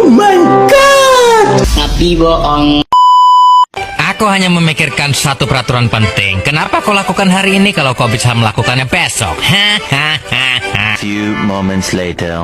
my god! Tapi bohong. Aku hanya memikirkan satu peraturan penting. Kenapa kau lakukan hari ini kalau kau bisa melakukannya besok? Hahaha. Few moments later.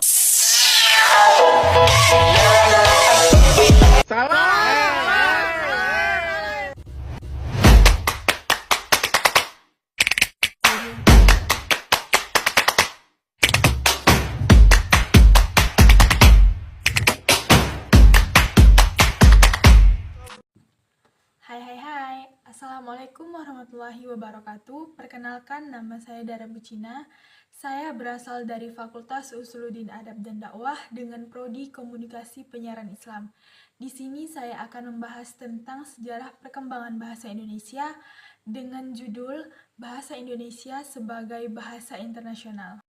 Hai, Assalamualaikum warahmatullahi wabarakatuh. Perkenalkan, nama saya Dara Bucina. Saya berasal dari Fakultas Usuluddin Adab dan Dakwah dengan Prodi Komunikasi Penyiaran Islam. Di sini saya akan membahas tentang sejarah perkembangan bahasa Indonesia dengan judul Bahasa Indonesia sebagai Bahasa Internasional.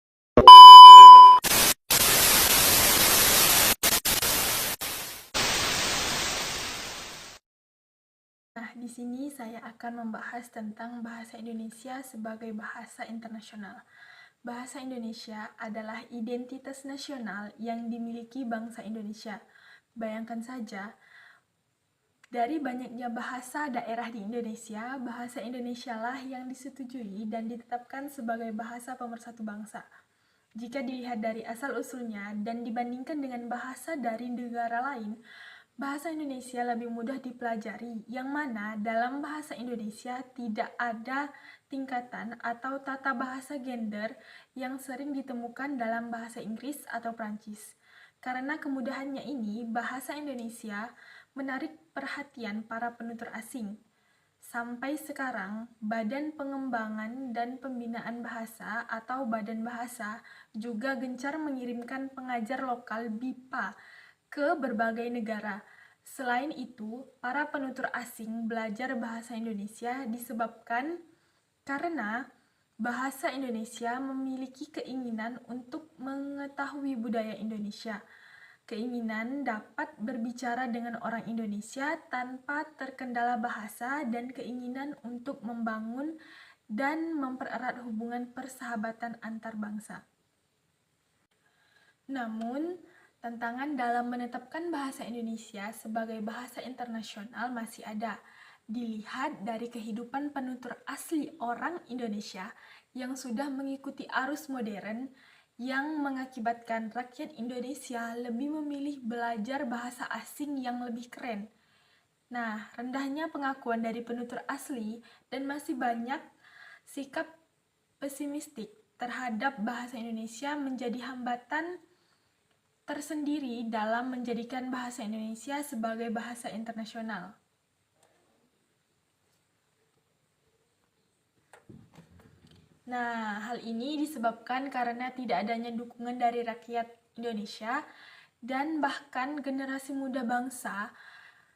Nah, di sini saya akan membahas tentang bahasa Indonesia sebagai bahasa internasional. Bahasa Indonesia adalah identitas nasional yang dimiliki bangsa Indonesia. Bayangkan saja, dari banyaknya bahasa daerah di Indonesia, bahasa Indonesialah yang disetujui dan ditetapkan sebagai bahasa pemersatu bangsa. Jika dilihat dari asal-usulnya dan dibandingkan dengan bahasa dari negara lain, bahasa Indonesia lebih mudah dipelajari, yang mana dalam bahasa Indonesia tidak ada tingkatan atau tata bahasa gender yang sering ditemukan dalam bahasa Inggris atau Prancis. Karena kemudahannya ini, bahasa Indonesia menarik perhatian para penutur asing. Sampai sekarang, Badan Pengembangan dan Pembinaan Bahasa atau Badan Bahasa juga gencar mengirimkan pengajar lokal BIPA ke berbagai negara. Selain itu, para penutur asing belajar bahasa Indonesia disebabkan karena bahasa Indonesia memiliki keinginan untuk mengetahui budaya Indonesia. Keinginan dapat berbicara dengan orang Indonesia tanpa terkendala bahasa dan keinginan untuk membangun dan mempererat hubungan persahabatan antar bangsa. Namun, tantangan dalam menetapkan bahasa Indonesia sebagai bahasa internasional masih ada. Dilihat dari kehidupan penutur asli orang Indonesia yang sudah mengikuti arus modern yang mengakibatkan rakyat Indonesia lebih memilih belajar bahasa asing yang lebih keren. Nah, rendahnya pengakuan dari penutur asli dan masih banyak sikap pesimistik terhadap bahasa Indonesia menjadi hambatan tersendiri dalam menjadikan bahasa Indonesia sebagai bahasa internasional. Nah, hal ini disebabkan karena tidak adanya dukungan dari rakyat Indonesia dan bahkan generasi muda bangsa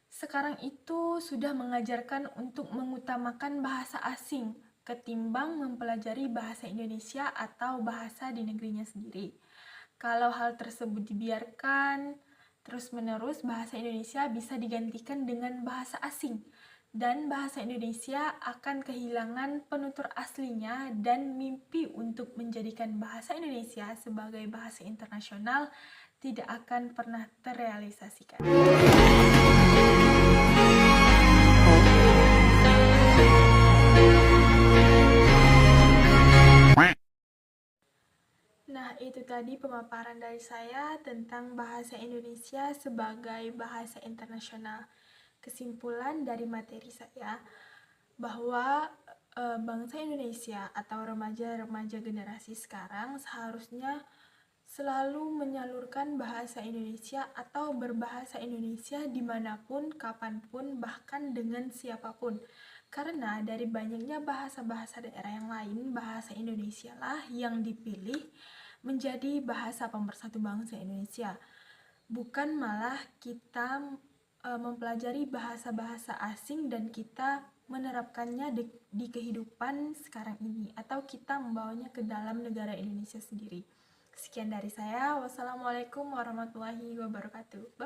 sekarang itu sudah mengajarkan untuk mengutamakan bahasa asing ketimbang mempelajari bahasa Indonesia atau bahasa di negerinya sendiri. Kalau hal tersebut dibiarkan terus-menerus, bahasa Indonesia bisa digantikan dengan bahasa asing, dan bahasa Indonesia akan kehilangan penutur aslinya, dan mimpi untuk menjadikan bahasa Indonesia sebagai bahasa internasional tidak akan pernah terrealisasikan. Nah, itu tadi pemaparan dari saya tentang bahasa Indonesia sebagai bahasa internasional. Kesimpulan dari materi saya bahwa bangsa Indonesia atau remaja-remaja generasi sekarang seharusnya selalu menyalurkan bahasa Indonesia atau berbahasa Indonesia dimanapun, kapanpun, bahkan dengan siapapun. Karena dari banyaknya bahasa-bahasa daerah yang lain, bahasa Indonesia lah yang dipilih menjadi bahasa pemersatu bangsa Indonesia. Bukan malah kita mempelajari bahasa-bahasa asing dan kita menerapkannya di kehidupan sekarang ini, atau kita membawanya ke dalam negara Indonesia sendiri. Sekian dari saya. Wassalamualaikum warahmatullahi wabarakatuh.